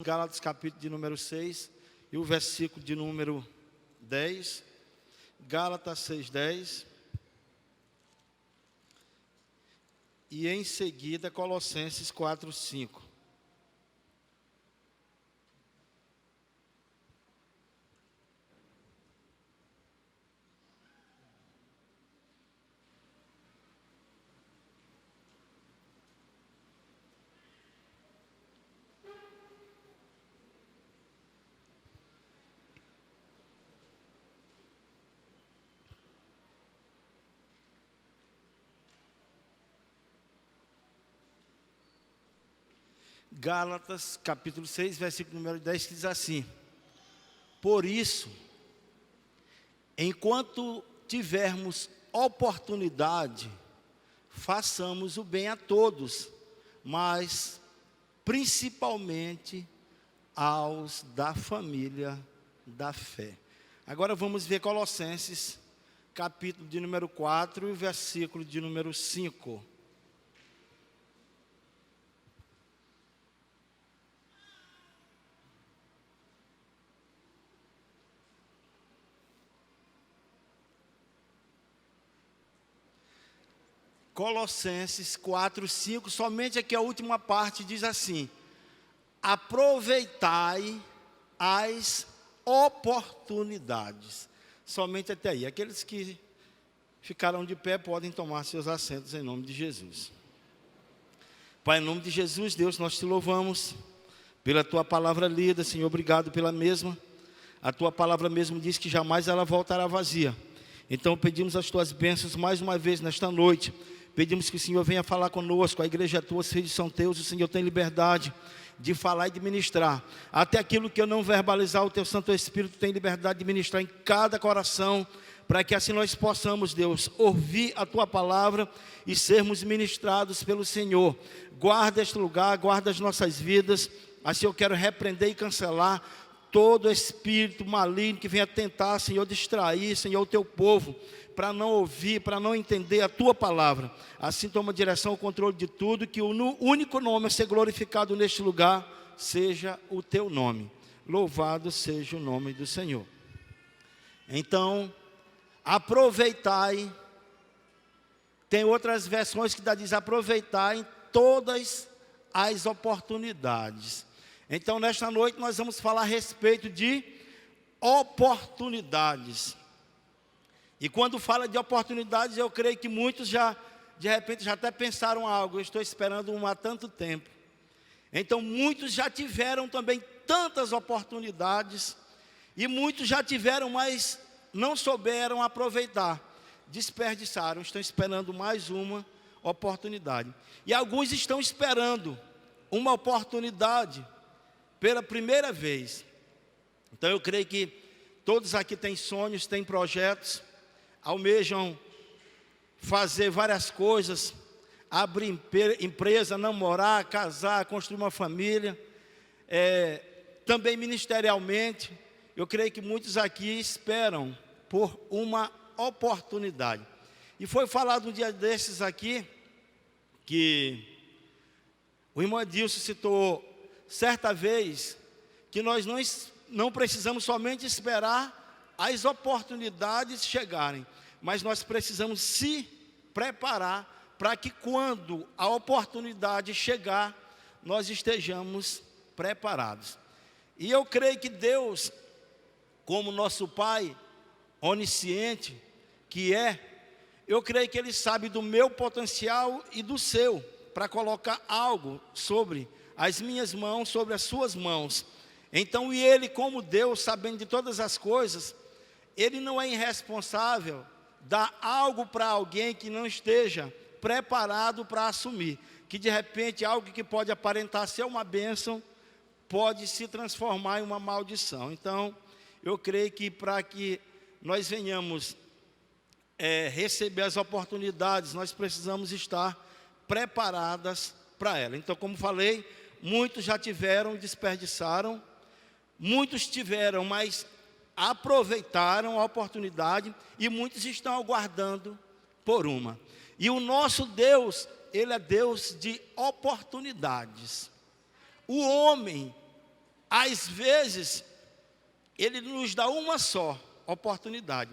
Gálatas capítulo de número 6 e o versículo de número 10. Gálatas 6:10. E em seguida Colossenses 4:5. Gálatas capítulo 6, versículo número 10, que diz assim: por isso, enquanto tivermos oportunidade, façamos o bem a todos, mas principalmente aos da família da fé. Agora vamos ver Colossenses capítulo de número 4 e versículo de número 5. Colossenses 4:5, somente aqui a última parte diz assim: aproveitai as oportunidades. Somente até aí. Aqueles que ficaram de pé podem tomar seus assentos em nome de Jesus. Pai, em nome de Jesus, Deus, nós te louvamos pela tua palavra lida, Senhor, obrigado pela mesma. A tua palavra mesmo diz que jamais ela voltará vazia. Então pedimos as tuas bênçãos mais uma vez nesta noite. Pedimos que o Senhor venha falar conosco, a igreja é tua, os filhos são teus, o Senhor tem liberdade de falar e de ministrar. Até aquilo que eu não verbalizar, o teu Santo Espírito tem liberdade de ministrar em cada coração, para que assim nós possamos, Deus, ouvir a tua palavra e sermos ministrados pelo Senhor. Guarda este lugar, guarda as nossas vidas. Assim eu quero repreender e cancelar todo espírito maligno que venha tentar, Senhor, distrair, Senhor, o teu povo, para não ouvir, para não entender a tua palavra. Assim toma direção, o controle de tudo, que o único nome a ser glorificado neste lugar seja o teu nome. Louvado seja o nome do Senhor. Então, aproveitai. Tem outras versões que diz aproveitai todas as oportunidades. Então, nesta noite nós vamos falar a respeito de oportunidades. E quando fala de oportunidades, eu creio que muitos já, de repente, já até pensaram algo. Eu estou esperando uma há tanto tempo. Então, muitos já tiveram também tantas oportunidades. E muitos já tiveram, mas não souberam aproveitar. Desperdiçaram, estão esperando mais uma oportunidade. E alguns estão esperando uma oportunidade pela primeira vez. Então eu creio que todos aqui têm sonhos, têm projetos, almejam fazer várias coisas, abrir empresa, namorar, casar, construir uma família, também ministerialmente. Eu creio que muitos aqui esperam por uma oportunidade. E foi falado um dia desses aqui, que o irmão Edilson citou certa vez, que nós não precisamos somente esperar as oportunidades chegarem, mas nós precisamos se preparar para que quando a oportunidade chegar, nós estejamos preparados. E eu creio que Deus, como nosso Pai onisciente que eu creio que Ele sabe do meu potencial e do seu, para colocar algo sobre as minhas mãos, sobre as suas mãos. Então, e Ele, como Deus, sabendo de todas as coisas, Ele não é irresponsável dar algo para alguém que não esteja preparado para assumir, que de repente algo que pode aparentar ser uma bênção, pode se transformar em uma maldição. Então, eu creio que para que nós venhamos receber as oportunidades, nós precisamos estar preparadas para ela. Então, como falei, muitos já tiveram e desperdiçaram, muitos tiveram, mas aproveitaram a oportunidade, e muitos estão aguardando por uma. E o nosso Deus, Ele é Deus de oportunidades. O homem às vezes, Ele nos dá uma só oportunidade.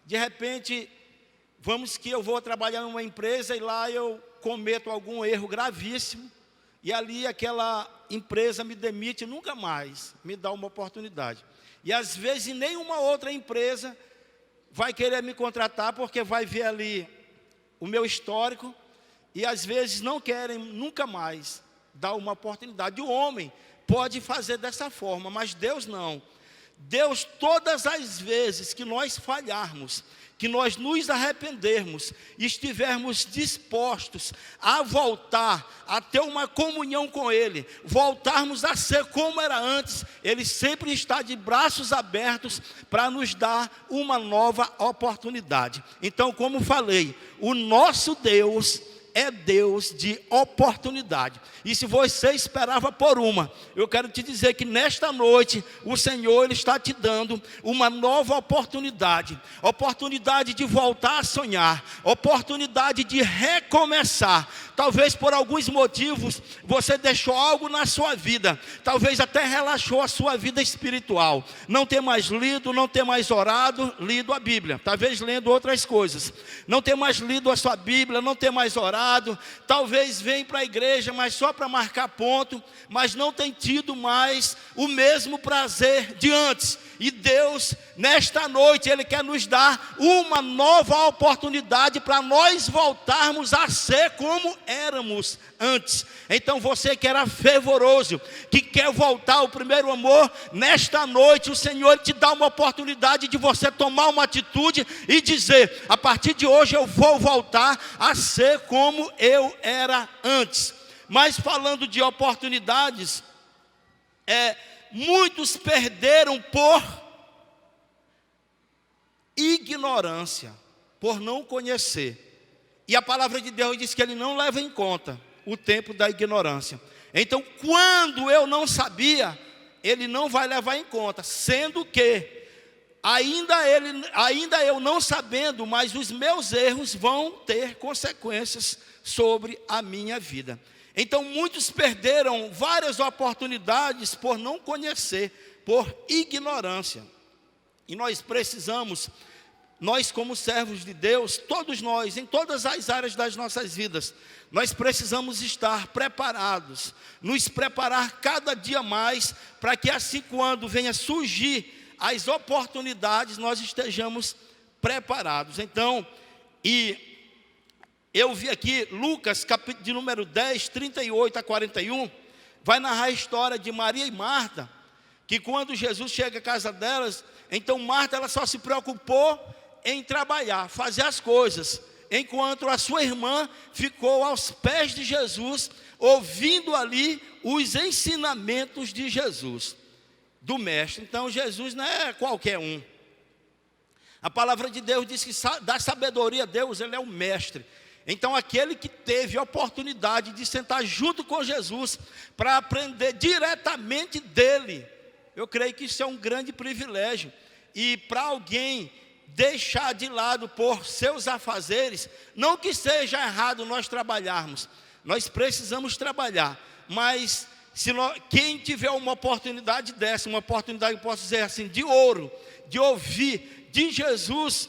De repente, vamos que eu vou trabalhar numa empresa e lá eu cometo algum erro gravíssimo, e ali aquela empresa me demite, nunca mais me dá uma oportunidade. E às vezes nenhuma outra empresa vai querer me contratar, porque vai ver ali o meu histórico, e às vezes não querem nunca mais dar uma oportunidade. O homem pode fazer dessa forma, mas Deus não. Deus, todas as vezes que nós falharmos, que nós nos arrependermos e estivermos dispostos a voltar, a ter uma comunhão com Ele, voltarmos a ser como era antes, Ele sempre está de braços abertos para nos dar uma nova oportunidade. Então, como falei, o nosso Deus é Deus de oportunidade. E se você esperava por uma, eu quero te dizer que nesta noite o Senhor Ele está te dando uma nova oportunidade. Oportunidade de voltar a sonhar, oportunidade de recomeçar. Talvez por alguns motivos você deixou algo na sua vida, talvez até relaxou a sua vida espiritual. Não ter mais lido, não ter mais orado, lido a Bíblia, talvez lendo outras coisas. Não ter mais lido a sua Bíblia, não ter mais orado. Talvez venha para a igreja, mas só para marcar ponto, mas não tem tido mais o mesmo prazer de antes. E Deus, nesta noite, Ele quer nos dar uma nova oportunidade para nós voltarmos a ser como éramos antes. Então você que era fervoroso, que quer voltar ao primeiro amor, nesta noite o Senhor te dá uma oportunidade de você tomar uma atitude e dizer: a partir de hoje eu vou voltar a ser como eu era antes. Mas falando de oportunidades, muitos perderam por ignorância, por não conhecer. E a palavra de Deus diz que Ele não leva em conta o tempo da ignorância. Então, quando eu não sabia, Ele não vai levar em conta, sendo que ainda eu não sabendo, mas os meus erros vão ter consequências sobre a minha vida. Então muitos perderam várias oportunidades por não conhecer, por ignorância. E nós precisamos, nós como servos de Deus, todos nós, em todas as áreas das nossas vidas, nós precisamos estar preparados, nos preparar cada dia mais, para que assim quando venha surgir as oportunidades, nós estejamos preparados. Então, eu vi aqui Lucas, capítulo de número 10, 38 a 41, vai narrar a história de Maria e Marta, que quando Jesus chega à casa delas, então Marta ela só se preocupou em trabalhar, fazer as coisas, enquanto a sua irmã ficou aos pés de Jesus, ouvindo ali os ensinamentos de Jesus, do mestre. Então Jesus não é qualquer um. A palavra de Deus diz que da sabedoria Deus, Ele é o mestre. Então aquele que teve a oportunidade de sentar junto com Jesus para aprender diretamente dele, eu creio que isso é um grande privilégio. E para alguém deixar de lado por seus afazeres, não que seja errado nós trabalharmos, nós precisamos trabalhar, mas quem tiver uma oportunidade dessa, uma oportunidade, eu posso dizer assim, de ouro, de ouvir de Jesus,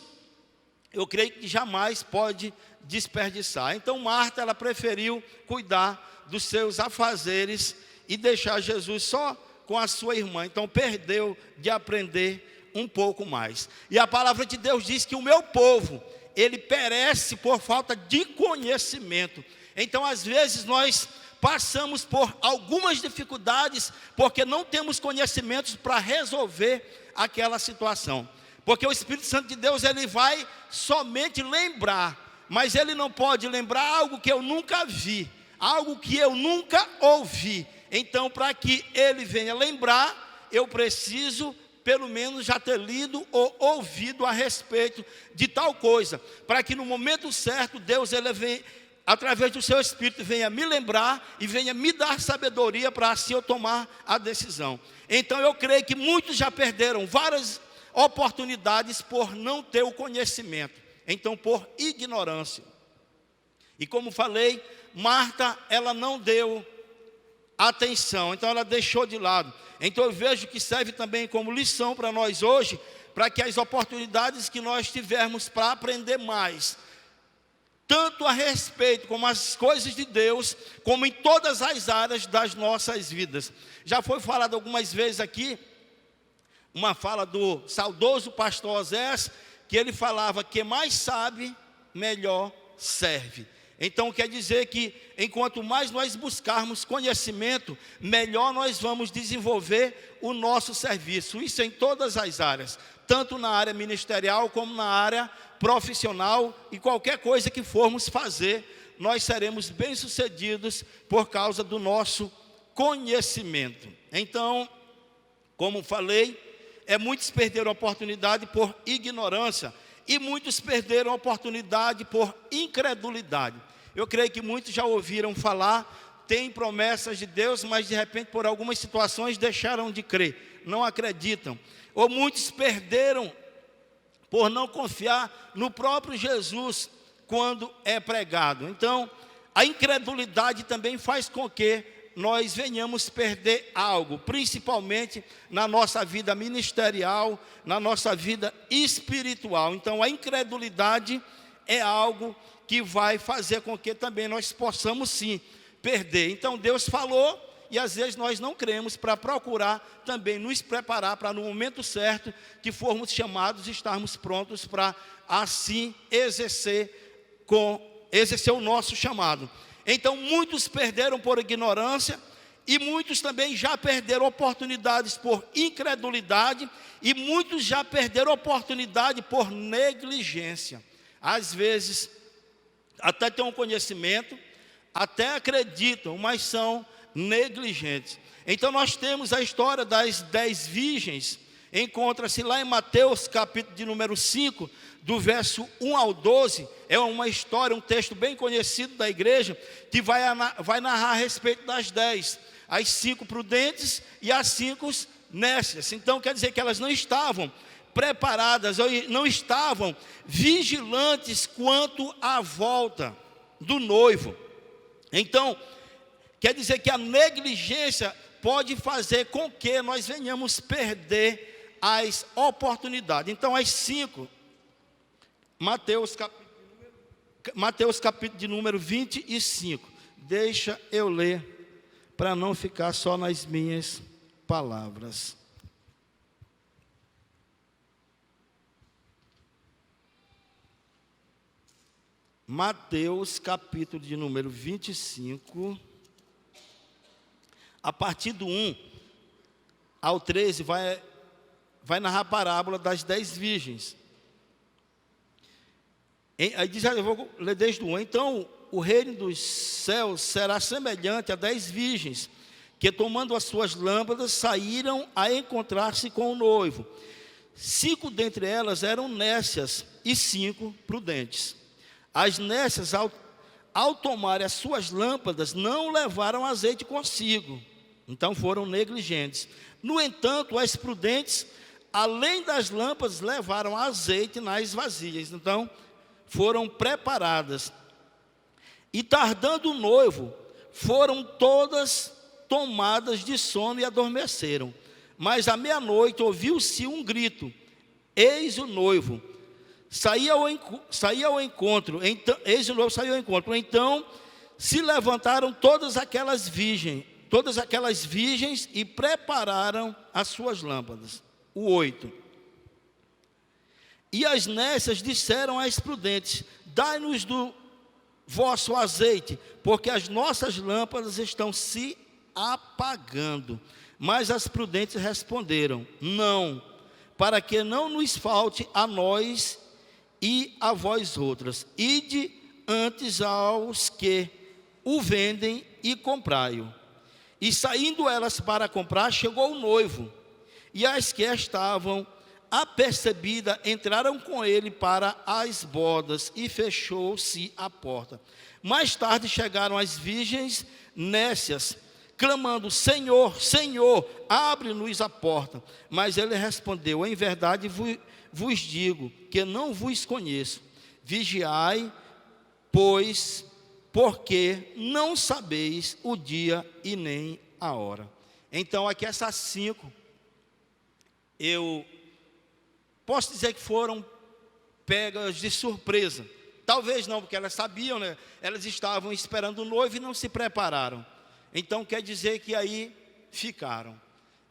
eu creio que jamais pode desperdiçar. Então Marta, ela preferiu cuidar dos seus afazeres e deixar Jesus só com a sua irmã. Então perdeu de aprender um pouco mais. E a palavra de Deus diz que o meu povo, ele perece por falta de conhecimento. Então às vezes nós passamos por algumas dificuldades porque não temos conhecimentos para resolver aquela situação. Porque o Espírito Santo de Deus, ele vai somente lembrar, mas ele não pode lembrar algo que eu nunca vi, algo que eu nunca ouvi. Então, para que ele venha lembrar, eu preciso pelo menos já ter lido ou ouvido a respeito de tal coisa, para que no momento certo Deus, ele vem, através do seu Espírito, venha me lembrar e venha me dar sabedoria para assim eu tomar a decisão. Então eu creio que muitos já perderam várias oportunidades por não ter o conhecimento, então por ignorância. E como falei, Marta, ela não deu atenção, então ela deixou de lado. Então eu vejo que serve também como lição para nós hoje, para que as oportunidades que nós tivermos para aprender mais, tanto a respeito como as coisas de Deus, como em todas as áreas das nossas vidas. Já foi falado algumas vezes aqui, uma fala do saudoso pastor Osés, que ele falava que mais sabe, melhor serve. Então quer dizer que enquanto mais nós buscarmos conhecimento, melhor nós vamos desenvolver o nosso serviço. Isso em todas as áreas, tanto na área ministerial como na área profissional, e qualquer coisa que formos fazer, nós seremos bem-sucedidos por causa do nosso conhecimento. Então, como falei, muitos perderam a oportunidade por ignorância, e muitos perderam a oportunidade por incredulidade. Eu creio que muitos já ouviram falar, tem promessas de Deus, mas de repente por algumas situações deixaram de crer, não acreditam. Ou muitos perderam por não confiar no próprio Jesus quando é pregado. Então, a incredulidade também faz com que nós venhamos perder algo, principalmente na nossa vida ministerial, na nossa vida espiritual. Então, a incredulidade é algo que vai fazer com que também nós possamos sim perder. Então, Deus falou e às vezes nós não cremos, para procurar também nos preparar para no momento certo que formos chamados, estarmos prontos para assim exercer o nosso chamado. Então muitos perderam por ignorância, e muitos também já perderam oportunidades por incredulidade, e muitos já perderam oportunidade por negligência. Às vezes até têm um conhecimento, até acreditam, mas são negligentes. Então nós temos a história das 10 virgens, encontra-se lá em Mateus capítulo de número 5, do verso 1 ao 12, é uma história, um texto bem conhecido da igreja, que vai narrar a respeito das 10, as 5 prudentes e as 5 nécias. Então quer dizer que elas não estavam preparadas, ou não estavam vigilantes quanto à volta do noivo. Então, quer dizer que a negligência pode fazer com que nós venhamos perder as oportunidades. Então, as 5, Mateus capítulo de número 25. Deixa eu ler, para não ficar só nas minhas palavras. Mateus capítulo de número 25, a partir do 1 ao 13, vai narrar a parábola das 10 virgens. Aí diz, eu vou ler desde o 1. Então, o reino dos céus será semelhante a 10 virgens, que tomando as suas lâmpadas, saíram a encontrar-se com o noivo. 5 dentre elas eram nécias, e 5 prudentes. As nécias, ao tomarem as suas lâmpadas, não levaram azeite consigo, então foram negligentes. No entanto, as prudentes, além das lâmpadas, levaram azeite nas vasilhas, então foram preparadas. E tardando o noivo, foram todas tomadas de sono e adormeceram. Mas à meia-noite ouviu-se um grito: eis o noivo! Saía ao encontro, eis o noivo saiu ao encontro. Então se levantaram todas aquelas virgens e prepararam as suas lâmpadas. O 8. E as nécias disseram às prudentes: dai-nos do vosso azeite, porque as nossas lâmpadas estão se apagando. Mas as prudentes responderam: não, para que não nos falte a nós e a vós outras, ide antes aos que o vendem e comprai-o. E saindo elas para comprar, chegou o noivo, e as que estavam apercebidas entraram com ele para as bodas, e fechou-se a porta. Mais tarde chegaram as virgens nécias, clamando: Senhor, Senhor, abre-nos a porta. Mas ele respondeu: em verdade vos digo que não vos conheço. Vigiai, pois, porque não sabeis o dia e nem a hora. Então, aqui essas 5, eu posso dizer que foram pegas de surpresa. Talvez não, porque elas sabiam, né? Elas estavam esperando o noivo e não se prepararam. Então, quer dizer que aí ficaram.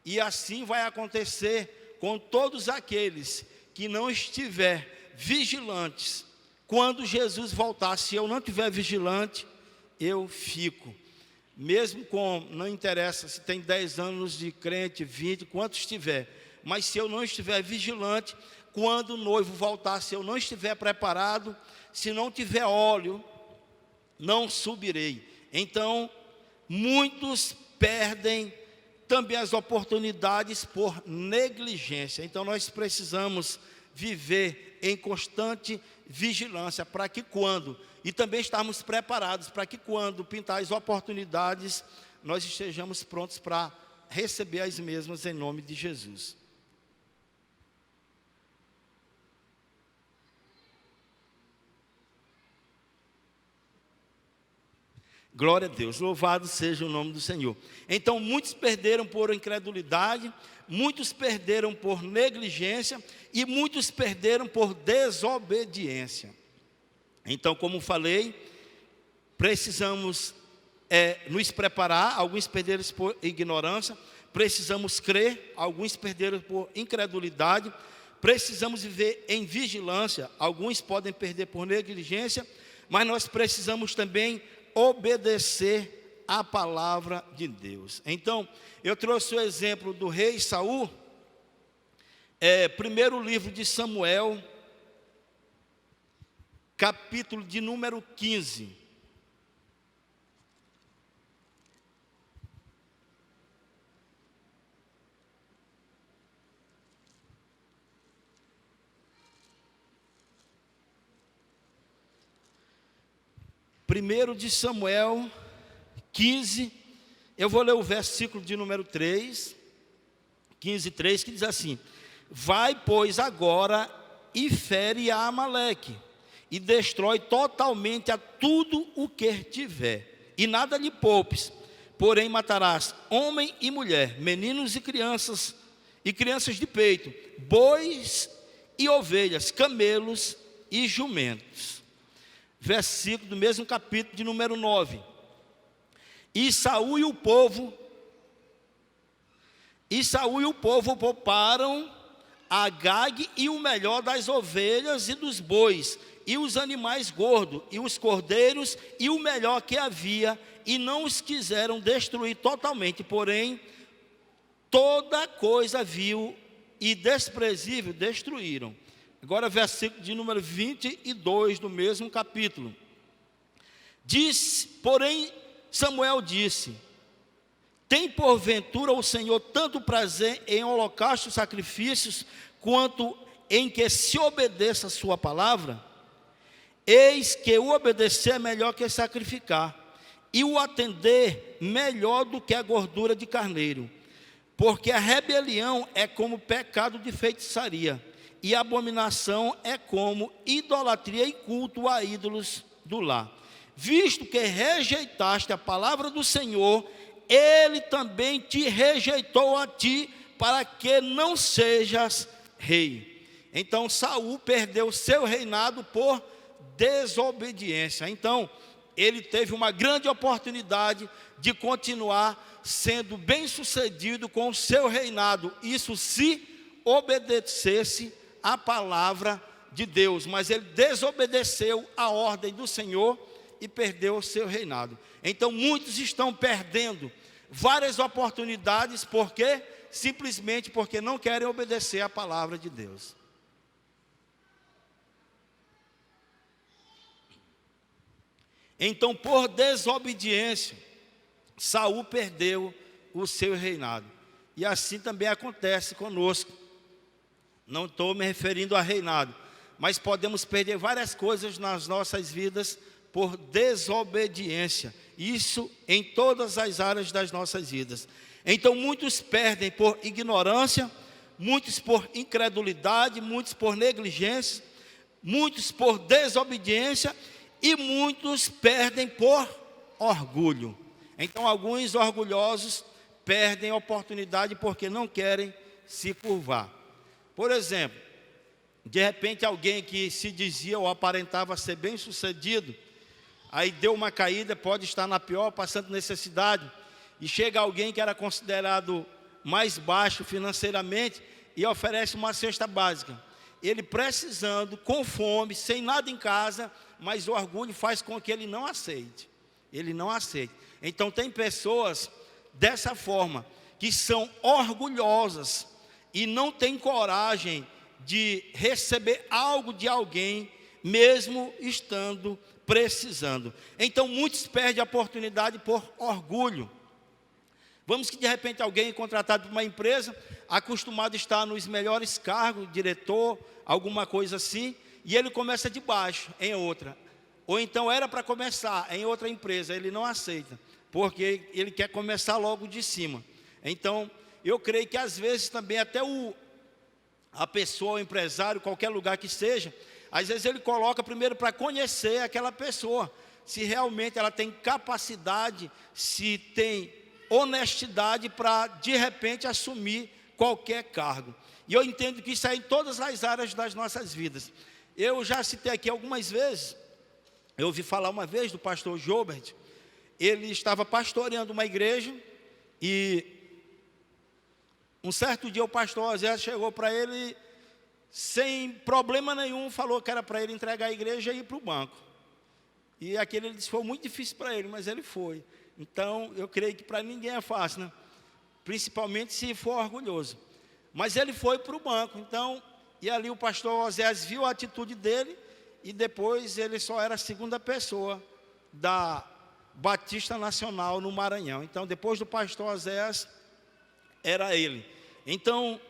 E assim vai acontecer com todos aqueles que não estiver vigilantes. Quando Jesus voltar, se eu não estiver vigilante, eu fico. Mesmo com, não interessa se tem 10 anos de crente, 20, quanto estiver. Mas se eu não estiver vigilante, quando o noivo voltar, se eu não estiver preparado, se não tiver óleo, não subirei. Então, muitos perdem também as oportunidades por negligência. Então, nós precisamos viver em constante vigilância para que quando, e também estarmos preparados para que quando pintar as oportunidades, nós estejamos prontos para receber as mesmas em nome de Jesus. Glória a Deus, louvado seja o nome do Senhor. Então, muitos perderam por incredulidade, muitos perderam por negligência e muitos perderam por desobediência. Então, como falei, precisamos nos preparar, alguns perderam por ignorância, precisamos crer, alguns perderam por incredulidade, precisamos viver em vigilância, alguns podem perder por negligência, mas nós precisamos também obedecer a palavra de Deus. Então, eu trouxe o exemplo do rei Saul, primeiro livro de Samuel, capítulo de número 15. Primeiro de Samuel 15, eu vou ler o versículo de número 3, 15:3, que diz assim: vai, pois, agora e fere a Amaleque, e destrói totalmente a tudo o que tiver, e nada lhe poupes, porém matarás homem e mulher, meninos e crianças de peito, bois e ovelhas, camelos e jumentos. Versículo do mesmo capítulo de número 9. E Saul e o povo pouparam Agag e o melhor das ovelhas e dos bois, e os animais gordos, e os cordeiros, e o melhor que havia, e não os quiseram destruir totalmente, porém, toda coisa vil e desprezível destruíram. Agora, versículo de número 22 do mesmo capítulo. Porém, Samuel disse: tem porventura o Senhor tanto prazer em holocaustos e sacrifícios, quanto em que se obedeça a sua palavra? Eis que o obedecer é melhor que sacrificar, e o atender melhor do que a gordura de carneiro. Porque a rebelião é como pecado de feitiçaria, e a abominação é como idolatria e culto a ídolos do lar. Visto que rejeitaste a palavra do Senhor, Ele também te rejeitou a ti, para que não sejas rei. Então Saul perdeu seu reinado por desobediência. Então ele teve uma grande oportunidade de continuar sendo bem sucedido com o seu reinado, isso se obedecesse a palavra de Deus, mas ele desobedeceu a ordem do Senhor e perdeu o seu reinado. Então muitos estão perdendo várias oportunidades, simplesmente porque não querem obedecer a palavra de Deus. Então, por desobediência, Saul perdeu o seu reinado. E assim também acontece conosco. Não estou me referindo a reinado, mas podemos perder várias coisas nas nossas vidas por desobediência. Isso em todas as áreas das nossas vidas. Então muitos perdem por ignorância, muitos por incredulidade, muitos por negligência, muitos por desobediência, e muitos perdem por orgulho. Então, alguns orgulhosos perdem a oportunidade porque não querem se curvar. Por exemplo, de repente alguém que se dizia ou aparentava ser bem sucedido, aí deu uma caída, pode estar na pior, passando necessidade, e chega alguém que era considerado mais baixo financeiramente e oferece uma cesta básica. Ele precisando, com fome, sem nada em casa, mas o orgulho faz com que ele não aceite. Ele não aceite. Então tem pessoas dessa forma, que são orgulhosas e não têm coragem de receber algo de alguém, mesmo estando precisando. Então muitos perdem a oportunidade por orgulho. Vamos que de repente alguém é contratado por uma empresa, acostumado a estar nos melhores cargos, diretor, alguma coisa assim, e ele começa de baixo em outra. Ou então era para começar em outra empresa, ele não aceita, porque ele quer começar logo de cima. Então, eu creio que às vezes também até a pessoa, o empresário, qualquer lugar que seja, às vezes ele coloca primeiro para conhecer aquela pessoa, se realmente ela tem capacidade, se tem honestidade para de repente assumir qualquer cargo. E eu entendo que isso é em todas as áreas das nossas vidas. Eu já citei aqui algumas vezes, eu ouvi falar uma vez do pastor Gilbert. Ele estava pastoreando uma igreja e um certo dia o pastor Zé chegou para ele, sem problema nenhum, falou que era para ele entregar a igreja e ir para o banco. E aquele ele disse, foi muito difícil para ele, mas ele foi. Então, eu creio que para ninguém é fácil, né? Principalmente se for orgulhoso. Mas ele foi para o banco, então, e ali o pastor Oséias viu a atitude dele, e depois ele só era a segunda pessoa da Batista Nacional no Maranhão. Então, depois do pastor Oséias, era ele. Então,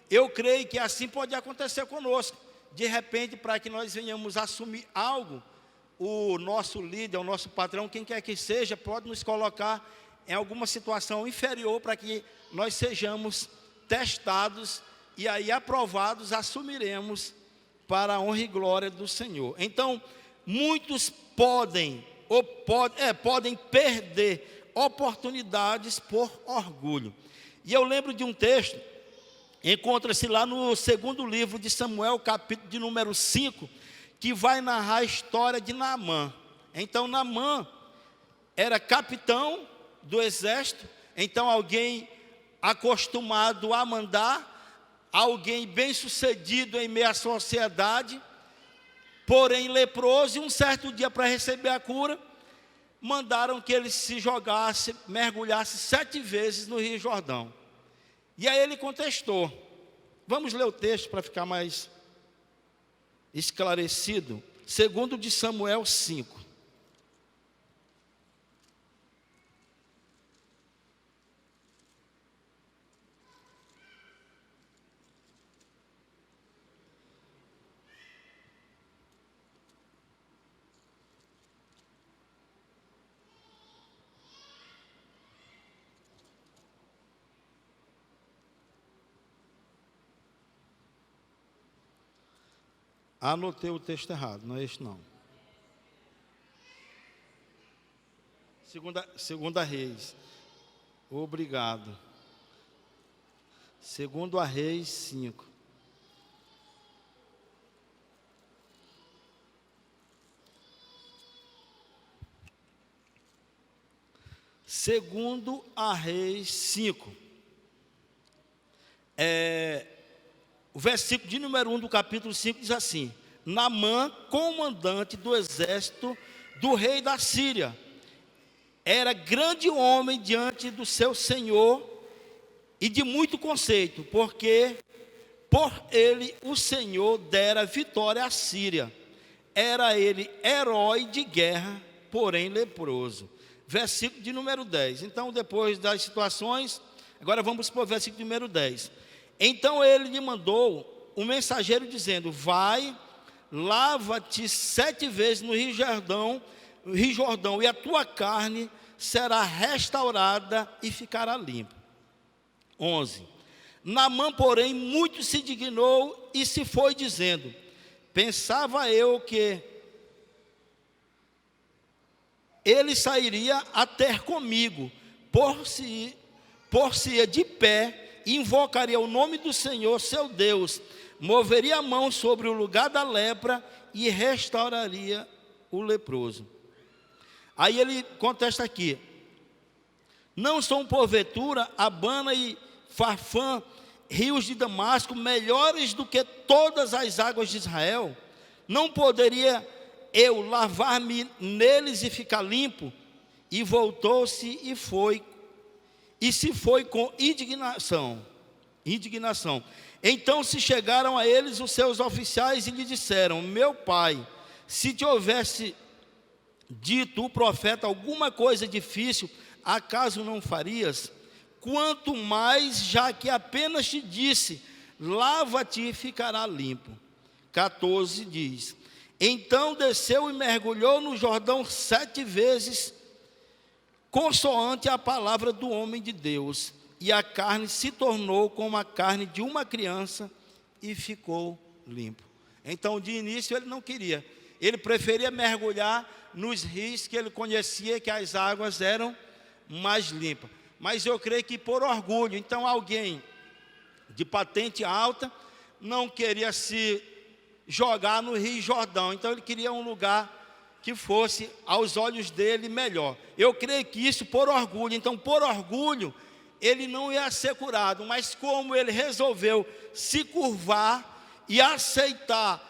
eu creio que assim pode acontecer conosco. De repente, para que nós venhamos assumir algo, o nosso líder, o nosso patrão, quem quer que seja, pode nos colocar em alguma situação inferior para que nós sejamos testados e aí aprovados, assumiremos para a honra e glória do Senhor. Então, muitos podem perder oportunidades por orgulho. E eu lembro de um texto, encontra-se lá no segundo livro de Samuel, capítulo de número 5, que vai narrar a história de Naamã. Então Naamã era capitão do exército, então alguém acostumado a mandar, alguém bem sucedido em meio à sociedade, porém leproso, e um certo dia para receber a cura, mandaram que ele se jogasse, mergulhasse 7 vezes no Rio Jordão. E aí ele contestou. Vamos ler o texto para ficar mais esclarecido. Segundo de Samuel 5. Anotei o texto errado, não é este não. Segunda Reis. Obrigado. Segundo a Reis 5. Segundo a Reis 5. O versículo de número 1 do capítulo 5 diz assim: Naamã, comandante do exército do rei da Síria, era grande homem diante do seu senhor e de muito conceito, porque por ele o Senhor dera vitória à Síria. Era ele herói de guerra, porém leproso. Versículo de número 10. Então, depois das situações, agora vamos para o versículo número 10. Então ele lhe mandou um mensageiro dizendo: vai, lava-te 7 vezes no Rio Jordão, e a tua carne será restaurada e ficará limpa. 11. Naamã, porém, muito se indignou e se foi dizendo: pensava eu que ele sairia a ter comigo, por-se-ia de pé, invocaria o nome do Senhor, seu Deus, moveria a mão sobre o lugar da lepra e restauraria o leproso. Aí ele contesta aqui: não são porventura Abana e Farfã, rios de Damasco, melhores do que todas as águas de Israel? Não poderia eu lavar-me neles e ficar limpo? E voltou-se e se foi com indignação. Então se chegaram a eles os seus oficiais e lhe disseram: meu pai, se te houvesse dito o profeta alguma coisa difícil, acaso não farias? Quanto mais, já que apenas te disse: lava-te e ficará limpo. 14 diz: então desceu e mergulhou no Jordão 7 vezes, consoante a palavra do homem de Deus, e a carne se tornou como a carne de uma criança e ficou limpo. Então, de início ele não queria, ele preferia mergulhar nos rios que ele conhecia que as águas eram mais limpas. Mas eu creio que por orgulho, então alguém de patente alta não queria se jogar no Rio Jordão, então ele queria um lugar que fosse aos olhos dele melhor. Eu creio que isso por orgulho, então por orgulho ele não ia ser curado, mas como ele resolveu se curvar e aceitar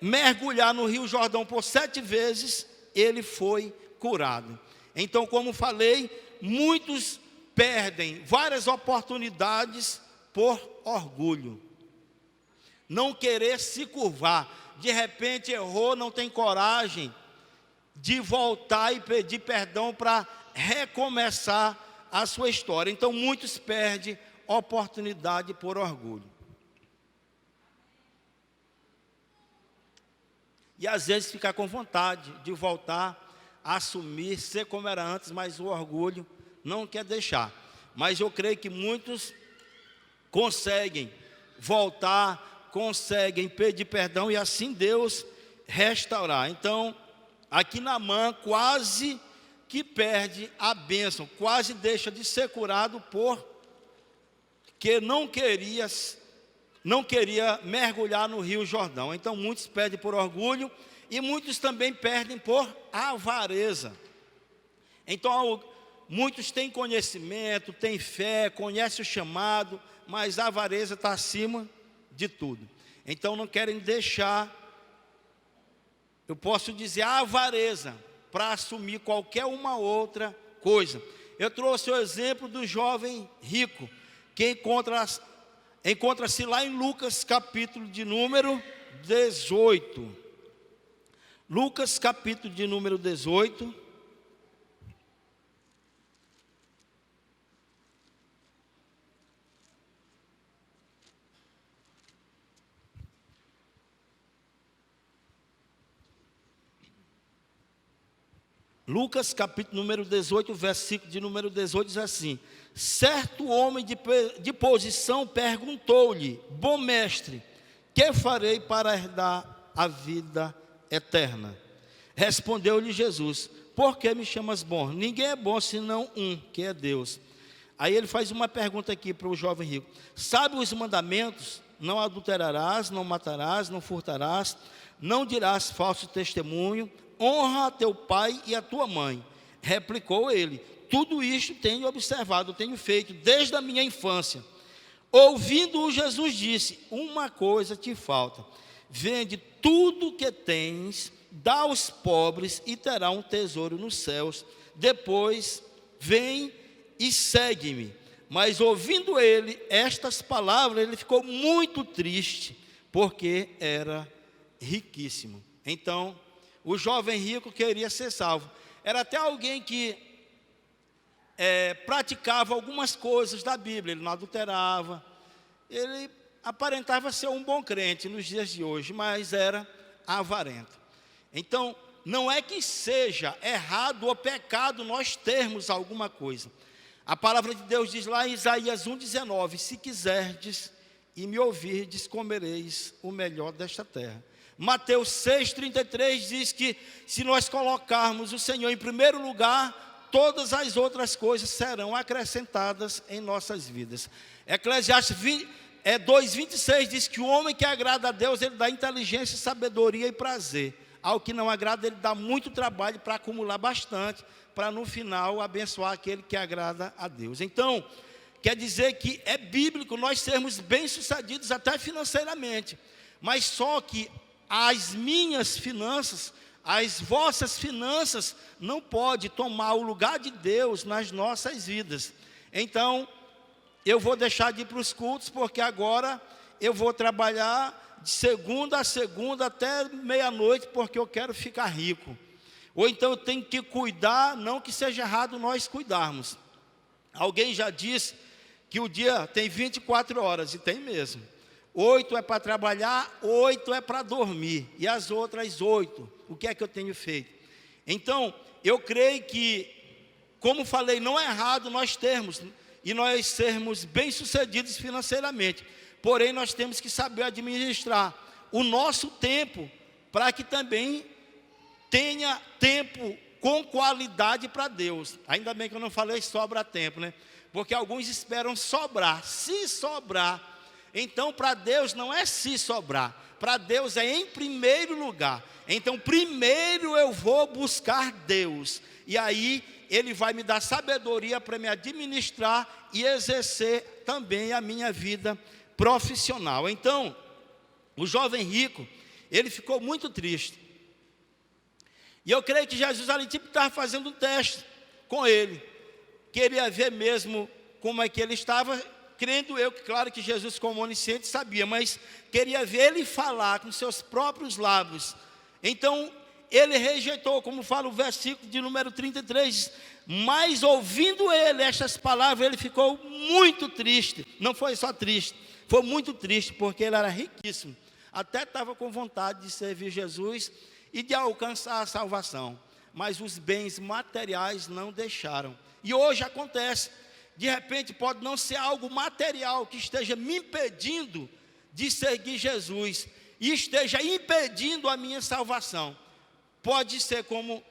mergulhar no Rio Jordão por 7 vezes, ele foi curado. Então, como falei, muitos perdem várias oportunidades por orgulho, não querer se curvar. De repente errou, não tem coragem de voltar e pedir perdão para recomeçar a sua história. Então muitos perdem oportunidade por orgulho. E às vezes fica com vontade de voltar a assumir, ser como era antes, mas o orgulho não quer deixar. Mas eu creio que muitos conseguem voltar, conseguem pedir perdão e assim Deus restaurar. Então, aqui Naamã quase que perde a bênção, quase deixa de ser curado porque não queria mergulhar no Rio Jordão. Então muitos perdem por orgulho e muitos também perdem por avareza. Então muitos têm conhecimento, têm fé, conhecem o chamado, mas a avareza está acima de tudo. Então não querem deixar, eu posso dizer, a avareza para assumir qualquer uma outra coisa. Eu trouxe o exemplo do jovem rico, que encontra-se lá em Lucas capítulo de número 18. Lucas capítulo de número 18. Lucas capítulo número 18, versículo de número 18 diz assim: certo homem de posição perguntou-lhe: bom mestre, que farei para herdar a vida eterna? Respondeu-lhe Jesus: por que me chamas bom? Ninguém é bom senão um, que é Deus. Aí ele faz uma pergunta aqui para o jovem rico: sabe os mandamentos? Não adulterarás, não matarás, não furtarás, não dirás falso testemunho, honra a teu pai e a tua mãe. Replicou ele: tudo isto tenho observado, tenho feito desde a minha infância. Ouvindo-o, Jesus disse: uma coisa te falta, vende tudo que tens, dá aos pobres e terá um tesouro nos céus. Depois vem e segue-me. Mas ouvindo ele estas palavras, ele ficou muito triste, porque era riquíssimo. Então o jovem rico queria ser salvo. Era até alguém que praticava algumas coisas da Bíblia. Ele não adulterava, ele aparentava ser um bom crente nos dias de hoje, mas era avarento. Então não é que seja errado ou pecado nós termos alguma coisa. A palavra de Deus diz lá em Isaías 1,19: se quiserdes e me ouvirdes, comereis o melhor desta terra. Mateus 6,33 diz que se nós colocarmos o Senhor em primeiro lugar, todas as outras coisas serão acrescentadas em nossas vidas. Eclesiastes 2,26 diz que o homem que agrada a Deus, ele dá inteligência, sabedoria e prazer. Ao que não agrada, ele dá muito trabalho para acumular bastante, para no final abençoar aquele que agrada a Deus. Então, quer dizer que é bíblico nós sermos bem-sucedidos até financeiramente, mas só que as minhas finanças, as vossas finanças, não pode tomar o lugar de Deus nas nossas vidas. Então, eu vou deixar de ir para os cultos, porque agora eu vou trabalhar de segunda a segunda até meia-noite, porque eu quero ficar rico. Ou então eu tenho que cuidar, não que seja errado nós cuidarmos. Alguém já disse que o dia tem 24 horas, e tem mesmo. 8 é para trabalhar, 8 é para dormir, e as outras 8, o que é que eu tenho feito? Então, eu creio que, como falei, não é errado nós termos, e nós sermos bem-sucedidos financeiramente, porém nós temos que saber administrar o nosso tempo, para que também tenha tempo com qualidade para Deus. Ainda bem que eu não falei sobra tempo, né? Porque alguns esperam sobrar, se sobrar. Então para Deus não é se sobrar, para Deus é em primeiro lugar. Então primeiro eu vou buscar Deus, e aí Ele vai me dar sabedoria para me administrar e exercer também a minha vida profissional. Então, o jovem rico, ele ficou muito triste. E eu creio que Jesus ali tipo estava fazendo um teste com ele. Queria ver mesmo como é que ele estava, crendo eu que claro que Jesus como onisciente sabia, mas queria ver ele falar com seus próprios lábios. Então, ele rejeitou, como fala o versículo de número 33, mas ouvindo ele estas palavras, ele ficou muito triste. Não foi só triste, foi muito triste, porque ele era riquíssimo. Até estava com vontade de servir Jesus e de alcançar a salvação, mas os bens materiais não deixaram. E hoje acontece, de repente pode não ser algo material que esteja me impedindo de seguir Jesus e esteja impedindo a minha salvação. Pode ser como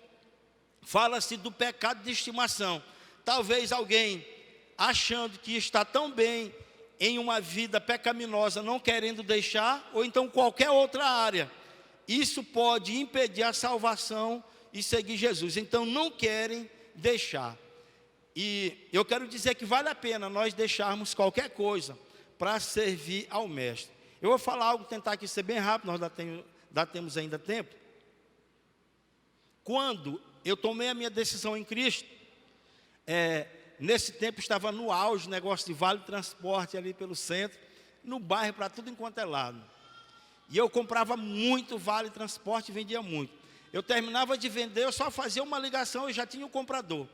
fala-se do pecado de estimação. Talvez alguém achando que está tão bem em uma vida pecaminosa, não querendo deixar, ou então qualquer outra área. Isso pode impedir a salvação e seguir Jesus. Então não querem deixar. E eu quero dizer que vale a pena nós deixarmos qualquer coisa para servir ao Mestre. Eu vou falar algo, tentar aqui ser bem rápido, nós temos ainda tempo. Quando eu tomei a minha decisão em Cristo, nesse tempo estava no auge, negócio de vale transporte ali pelo centro, no bairro, para tudo enquanto é lado. E eu comprava muito vale transporte e vendia muito. Eu terminava de vender, eu só fazia uma ligação, eu já tinha o comprador.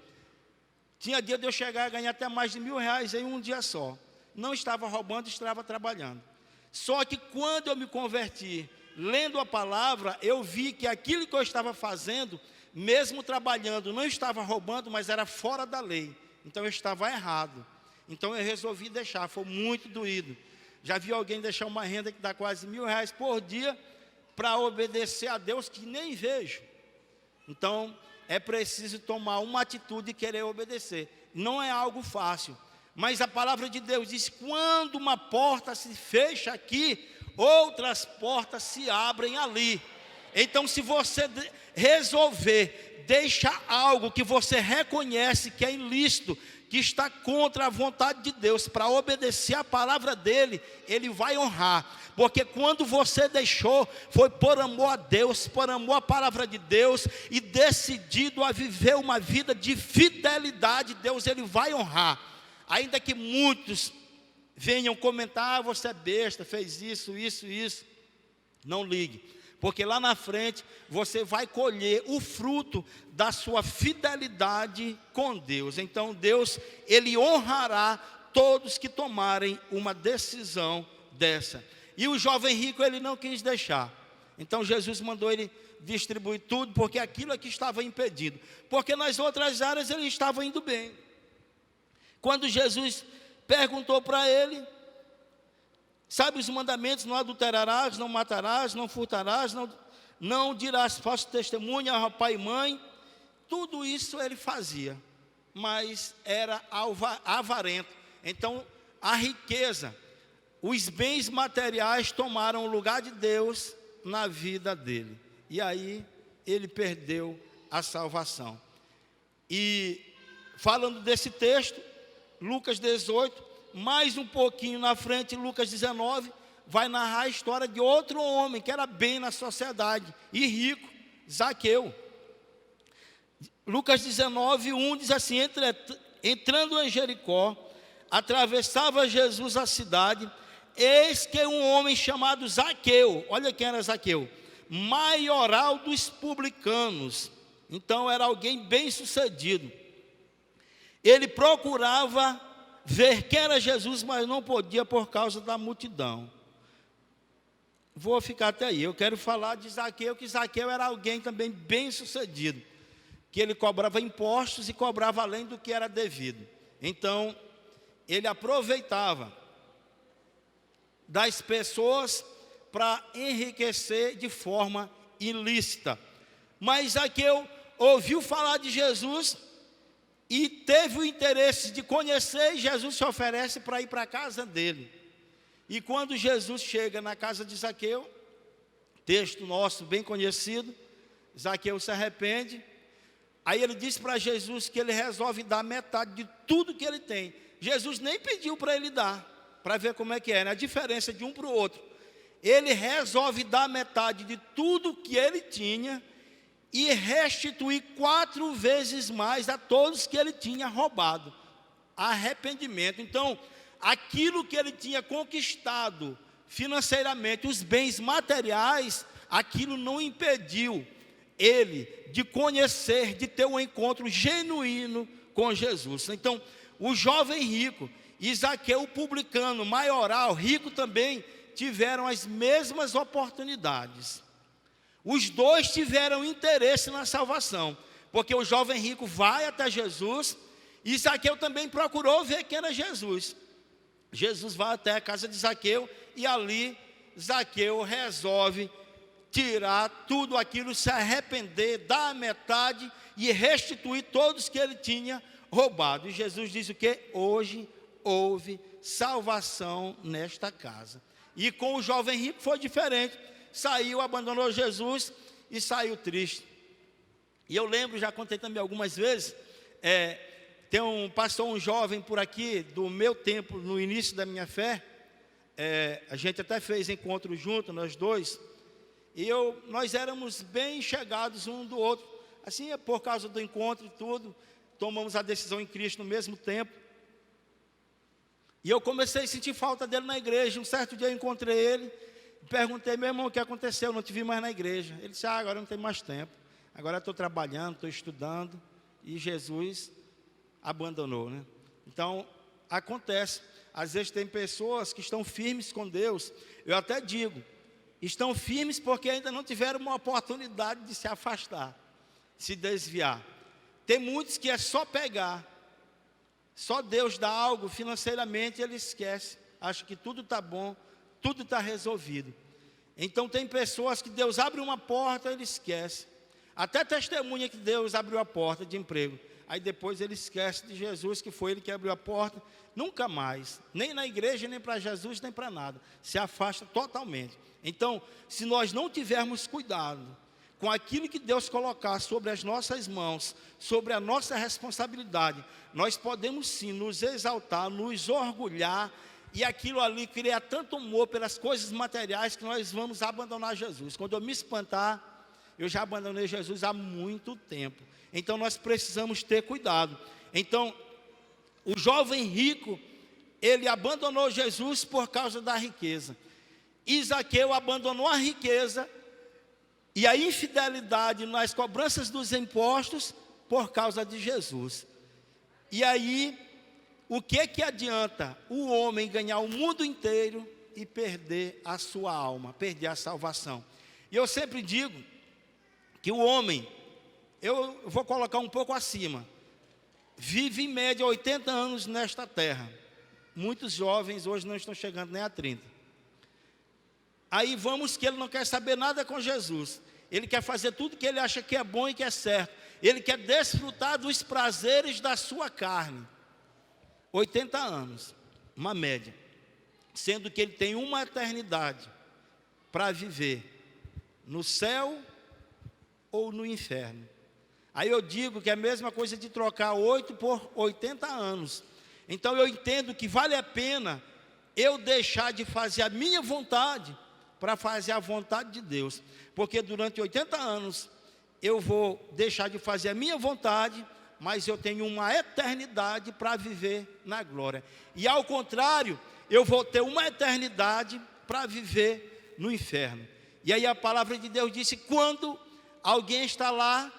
Tinha dia de eu chegar a ganhar até mais de R$1.000 em um dia só. Não estava roubando, estava trabalhando. Só que quando eu me converti, lendo a palavra, eu vi que aquilo que eu estava fazendo, mesmo trabalhando, não estava roubando, mas era fora da lei. Então eu estava errado. Então eu resolvi deixar, foi muito doído. Já vi alguém deixar uma renda que dá quase R$1.000 por dia para obedecer a Deus que nem vejo. Então é preciso tomar uma atitude e querer obedecer. Não é algo fácil. Mas a palavra de Deus diz: quando uma porta se fecha aqui, outras portas se abrem ali. Então se você resolver deixar algo que você reconhece que é ilícito, que está contra a vontade de Deus, para obedecer a palavra dele, ele vai honrar. Porque quando você deixou, foi por amor a Deus, por amor à palavra de Deus, e decidido a viver uma vida de fidelidade, Deus ele vai honrar. Ainda que muitos venham comentar: você é besta, fez isso, não ligue, porque lá na frente você vai colher o fruto da sua fidelidade com Deus. Então Deus, ele honrará todos que tomarem uma decisão dessa. E o jovem rico, ele não quis deixar. Então Jesus mandou ele distribuir tudo, porque aquilo é que estava impedido. Porque nas outras áreas ele estava indo bem. Quando Jesus perguntou para ele Sabe os mandamentos: não adulterarás, não matarás, não furtarás, não dirás falso testemunho a pai e mãe. Tudo isso ele fazia, mas era avarento. Então a riqueza, os bens materiais tomaram o lugar de Deus na vida dele. E aí ele perdeu a salvação. E falando desse texto, Lucas 18, mais um pouquinho na frente, Lucas 19, vai narrar a história de outro homem que era bem na sociedade e rico, Zaqueu. Lucas 19, 1 diz assim: entrando em Jericó, atravessava Jesus a cidade, eis que um homem chamado Zaqueu, olha quem era Zaqueu, maioral dos publicanos. Então era alguém bem sucedido. Ele procurava ver quem era Jesus, mas não podia por causa da multidão. Vou ficar até aí. Eu quero falar de Zaqueu, que Zaqueu era alguém também bem sucedido, que ele cobrava impostos e cobrava além do que era devido. Então ele aproveitava das pessoas para enriquecer de forma ilícita. Mas Zaqueu ouviu falar de Jesus e teve o interesse de conhecer, e Jesus se oferece para ir para a casa dele. E quando Jesus chega na casa de Zaqueu, texto nosso bem conhecido, Zaqueu se arrepende. Aí ele diz para Jesus que ele resolve dar metade de tudo que ele tem. Jesus nem pediu para ele dar, para ver como é que é, né? A diferença de um para o outro. Ele resolve dar metade de tudo que ele tinha e restituir 4 vezes mais a todos que ele tinha roubado. Arrependimento. Então, aquilo que ele tinha conquistado financeiramente, os bens materiais, aquilo não impediu ele de conhecer, de ter um encontro genuíno com Jesus. Então, o jovem rico e Zaqueu, o publicano, maioral, rico também, tiveram as mesmas oportunidades. Os dois tiveram interesse na salvação, porque o jovem rico vai até Jesus e Zaqueu também procurou ver quem era Jesus. Jesus vai até a casa de Zaqueu e ali Zaqueu resolve tirar tudo aquilo, se arrepender, dar a metade e restituir todos que ele tinha roubado. E Jesus diz o quê? Hoje houve salvação nesta casa. E com o jovem rico foi diferente. Saiu, abandonou Jesus e saiu triste. E eu lembro, já contei também algumas vezes, passou um jovem por aqui, do meu tempo, no início da minha fé, a gente até fez encontro junto, nós dois, e nós éramos bem chegados um do outro, assim, por causa do encontro e tudo, tomamos a decisão em Cristo no mesmo tempo, e eu comecei a sentir falta dele na igreja. Um certo dia eu encontrei ele, perguntei: meu irmão, o que aconteceu? Eu não te vi mais na igreja. Ele disse: agora não tem mais tempo, agora estou trabalhando, estou estudando, e Jesus abandonou, né? Então, acontece, às vezes tem pessoas que estão firmes com Deus, eu até digo, estão firmes porque ainda não tiveram uma oportunidade de se afastar, se desviar. Tem muitos que é só pegar, só Deus dá algo financeiramente, ele esquece, acha que tudo está bom, tudo está resolvido. Então tem pessoas que Deus abre uma porta, ele esquece, até testemunha que Deus abriu a porta de emprego, aí depois ele esquece de Jesus, que foi ele que abriu a porta, nunca mais, nem na igreja, nem para Jesus, nem para nada, se afasta totalmente. Então, se nós não tivermos cuidado com aquilo que Deus colocar sobre as nossas mãos, sobre a nossa responsabilidade, nós podemos sim nos exaltar, nos orgulhar, e aquilo ali criar tanto amor pelas coisas materiais que nós vamos abandonar Jesus. Quando eu me espantar, eu já abandonei Jesus há muito tempo. Então nós precisamos ter cuidado. Então, o jovem rico, ele abandonou Jesus por causa da riqueza. E Zaqueu abandonou a riqueza e a infidelidade nas cobranças dos impostos por causa de Jesus. E aí, o que adianta o homem ganhar o mundo inteiro e perder a sua alma, perder a salvação? E eu sempre digo que o homem, eu vou colocar um pouco acima, vive em média 80 anos nesta terra. Muitos jovens hoje não estão chegando nem a 30. Aí vamos que ele não quer saber nada com Jesus. Ele quer fazer tudo que ele acha que é bom e que é certo. Ele quer desfrutar dos prazeres da sua carne. 80 anos, uma média. Sendo que ele tem uma eternidade para viver no céu ou no inferno. Aí eu digo que é a mesma coisa de trocar 8 por 80 anos. Então eu entendo que vale a pena eu deixar de fazer a minha vontade para fazer a vontade de Deus. Porque durante 80 anos eu vou deixar de fazer a minha vontade, mas eu tenho uma eternidade para viver na glória. E ao contrário, eu vou ter uma eternidade para viver no inferno. E aí a palavra de Deus disse, quando alguém está lá,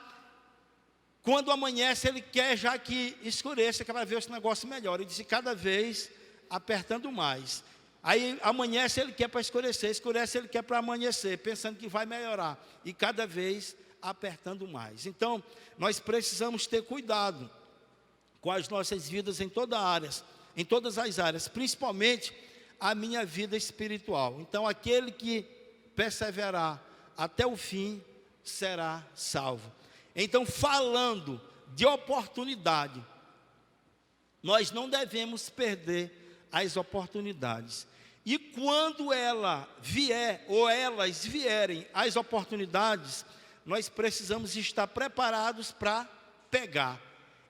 quando amanhece, ele quer já que escureça, que vai ver esse negócio melhor. Ele disse, cada vez apertando mais. Aí amanhece, ele quer para escurecer, escurece, ele quer para amanhecer, pensando que vai melhorar. E cada vez apertando mais. Então, nós precisamos ter cuidado com as nossas vidas em todas as áreas, principalmente a minha vida espiritual. Então, aquele que perseverar até o fim será salvo. Então, falando de oportunidade, nós não devemos perder as oportunidades. E quando ela vier, ou elas vierem, as oportunidades, nós precisamos estar preparados para pegar.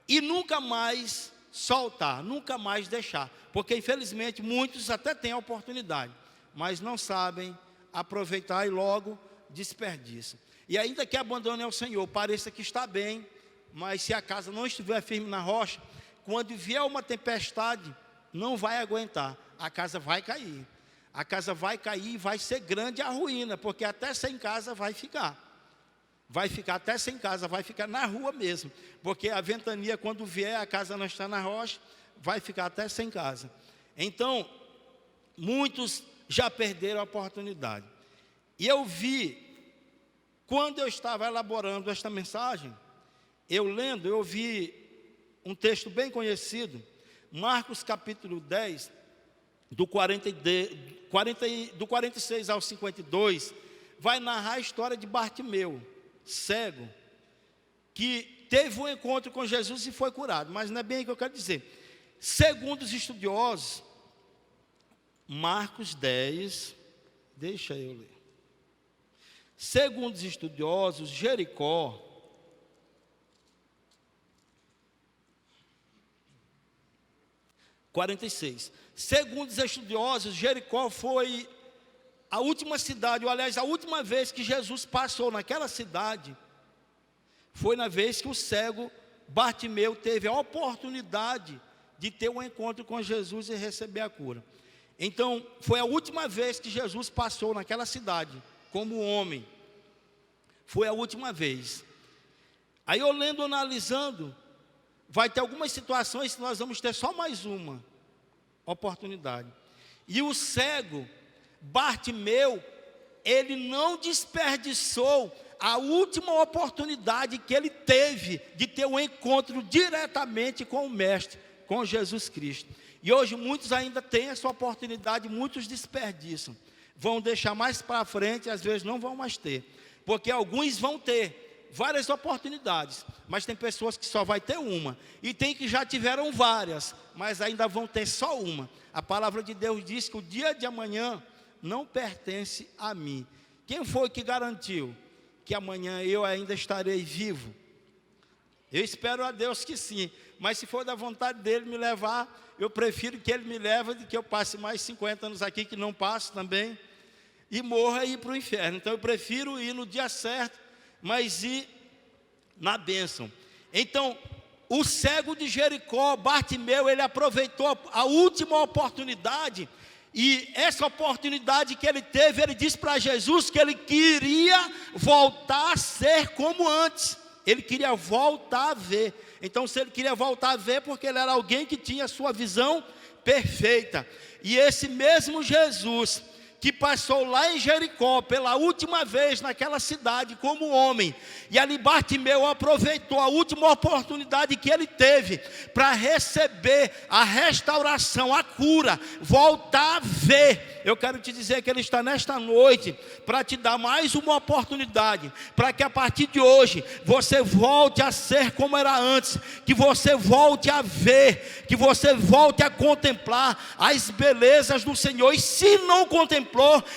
E nunca mais soltar, nunca mais deixar. Porque, infelizmente, muitos até têm a oportunidade, mas não sabem aproveitar e logo desperdiçam. E ainda que abandone ao Senhor, pareça que está bem, mas se a casa não estiver firme na rocha, quando vier uma tempestade, não vai aguentar, a casa vai cair. A casa vai cair e vai ser grande a ruína, porque até sem casa vai ficar. Vai ficar até sem casa, vai ficar na rua mesmo. Porque a ventania, quando vier, a casa não está na rocha, vai ficar até sem casa. Então, muitos já perderam a oportunidade. E eu vi, quando eu estava elaborando esta mensagem, eu vi um texto bem conhecido, Marcos capítulo 10, do 46 ao 52, vai narrar a história de Bartimeu, cego, que teve um encontro com Jesus e foi curado. Mas não é bem o que eu quero dizer. Segundo os estudiosos, Marcos 10, deixa eu ler. Segundo os estudiosos, Jericó, segundo os estudiosos, Jericó foi a última cidade, ou aliás, a última vez que Jesus passou naquela cidade, foi na vez que o cego Bartimeu teve a oportunidade de ter um encontro com Jesus e receber a cura. Então, foi a última vez que Jesus passou naquela cidade, como homem. Foi a última vez. Aí eu lendo, analisando, vai ter algumas situações que nós vamos ter só mais uma oportunidade. E o cego Bartimeu, ele não desperdiçou a última oportunidade que ele teve de ter um encontro diretamente com o Mestre, com Jesus Cristo. E hoje muitos ainda têm essa oportunidade, muitos desperdiçam. Vão deixar mais para frente, às vezes não vão mais ter. Porque alguns vão ter várias oportunidades, mas tem pessoas que só vai ter uma. E tem que já tiveram várias, mas ainda vão ter só uma. A palavra de Deus diz que o dia de amanhã não pertence a mim. Quem foi que garantiu que amanhã eu ainda estarei vivo? Eu espero a Deus que sim, mas se for da vontade dele me levar, eu prefiro que ele me leve do que eu passe mais 50 anos aqui, que não passo também, e morra e ir para o inferno. Então eu prefiro ir no dia certo, mas ir na bênção. Então, o cego de Jericó, Bartimeu, ele aproveitou a última oportunidade. E essa oportunidade que ele teve, ele disse para Jesus que ele queria voltar a ser como antes. Ele queria voltar a ver. Então, se ele queria voltar a ver, porque ele era alguém que tinha a sua visão perfeita. E esse mesmo Jesus que passou lá em Jericó pela última vez naquela cidade como homem, e ali Bartimeu aproveitou a última oportunidade que ele teve para receber a restauração, a cura, voltar a ver. Eu quero te dizer que ele está nesta noite para te dar mais uma oportunidade, para que a partir de hoje você volte a ser como era antes, que você volte a ver, que você volte a contemplar as belezas do Senhor. E se não contemplou,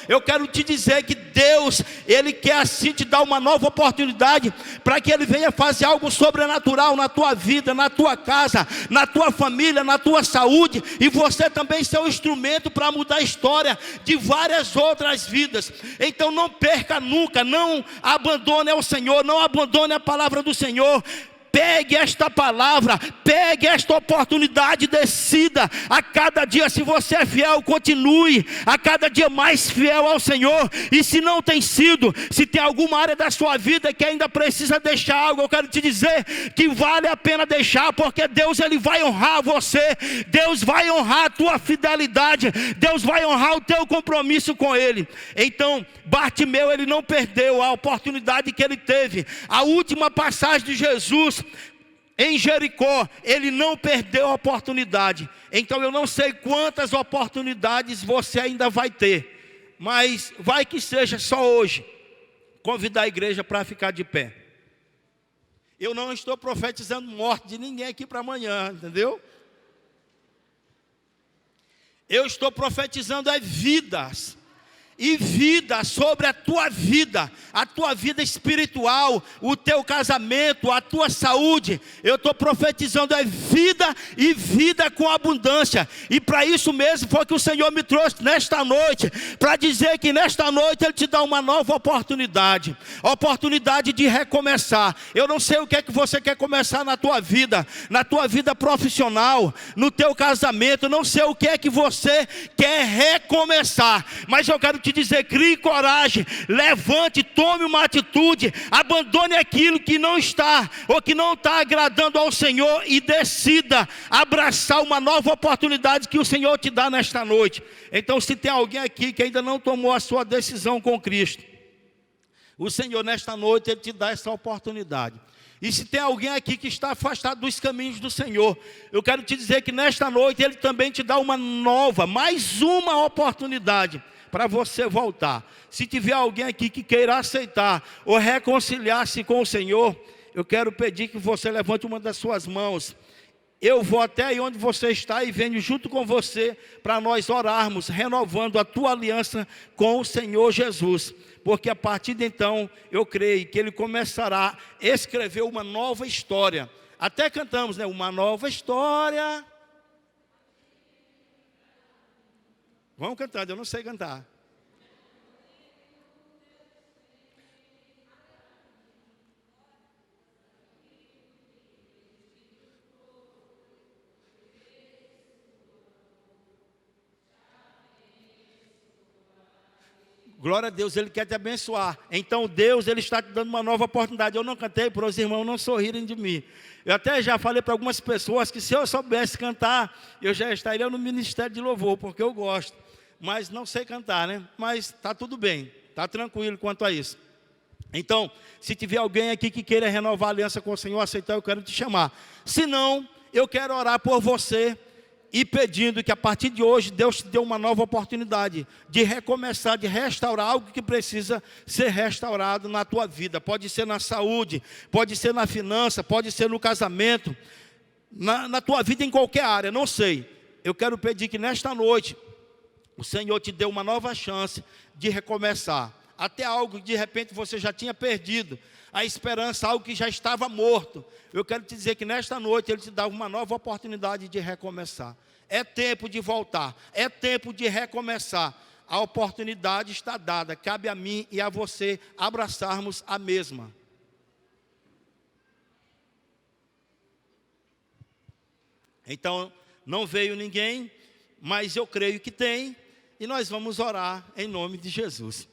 eu quero te dizer que Deus, Ele quer assim te dar uma nova oportunidade, para que Ele venha fazer algo sobrenatural na tua vida, na tua casa, na tua família, na tua saúde, e você também ser um instrumento para mudar a história de várias outras vidas. Então não perca nunca, não abandone ao Senhor, não abandone a palavra do Senhor. Pegue esta palavra, pegue esta oportunidade, decida a cada dia. Se você é fiel, continue a cada dia mais fiel ao Senhor. E se não tem sido, se tem alguma área da sua vida que ainda precisa deixar algo, eu quero te dizer que vale a pena deixar, porque Deus, Ele vai honrar você, Deus vai honrar a tua fidelidade, Deus vai honrar o teu compromisso com Ele. Então Bartimeu, ele não perdeu a oportunidade que ele teve. A última passagem de Jesus em Jericó, ele não perdeu a oportunidade. Então eu não sei quantas oportunidades você ainda vai ter, mas vai que seja só hoje convidar a igreja para ficar de pé. Eu não estou profetizando morte de ninguém aqui para amanhã, entendeu? Eu estou profetizando vidas. E vida sobre a tua vida espiritual, o teu casamento, a tua saúde. Eu estou profetizando vida e vida com abundância. E para isso mesmo foi que o Senhor me trouxe nesta noite, para dizer que nesta noite Ele te dá uma nova oportunidade de recomeçar. Eu não sei o que é que você quer começar na tua vida profissional, no teu casamento. Não sei o que é que você quer recomeçar, mas eu quero te dizer: crie coragem, levante, tome uma atitude, abandone aquilo que não está ou que não está agradando ao Senhor e decida abraçar uma nova oportunidade que o Senhor te dá nesta noite. Então, se tem alguém aqui que ainda não tomou a sua decisão com Cristo, o Senhor nesta noite Ele te dá essa oportunidade. E se tem alguém aqui que está afastado dos caminhos do Senhor, eu quero te dizer que nesta noite Ele também te dá uma nova, mais uma oportunidade para você voltar. Se tiver alguém aqui que queira aceitar ou reconciliar-se com o Senhor, eu quero pedir que você levante uma das suas mãos. Eu vou até aí onde você está e venho junto com você para nós orarmos, renovando a tua aliança com o Senhor Jesus. Porque a partir de então, eu creio que Ele começará a escrever uma nova história. Até cantamos, né? Uma nova história. Vamos cantando, eu não sei cantar. Glória a Deus, Ele quer te abençoar. Então Deus, Ele está te dando uma nova oportunidade. Eu não cantei para os irmãos não sorrirem de mim. Eu até já falei para algumas pessoas que se eu soubesse cantar, eu já estaria no ministério de louvor, porque eu gosto. Mas não sei cantar, né? Mas está tudo bem, está tranquilo quanto a isso. Então, se tiver alguém aqui que queira renovar a aliança com o Senhor, aceitar, eu quero te chamar. Se não, eu quero orar por você e pedindo que a partir de hoje Deus te dê uma nova oportunidade de recomeçar, de restaurar algo que precisa ser restaurado na tua vida. Pode ser na saúde, pode ser na finança, pode ser no casamento, na tua vida em qualquer área, não sei. Eu quero pedir que nesta noite o Senhor te dê uma nova chance de recomeçar. Até algo que de repente você já tinha perdido a esperança, algo que já estava morto. Eu quero te dizer que nesta noite Ele te dá uma nova oportunidade de recomeçar. É tempo de voltar, é tempo de recomeçar. A oportunidade está dada, cabe a mim e a você abraçarmos a mesma. Então, não veio ninguém, mas eu creio que tem, e nós vamos orar em nome de Jesus.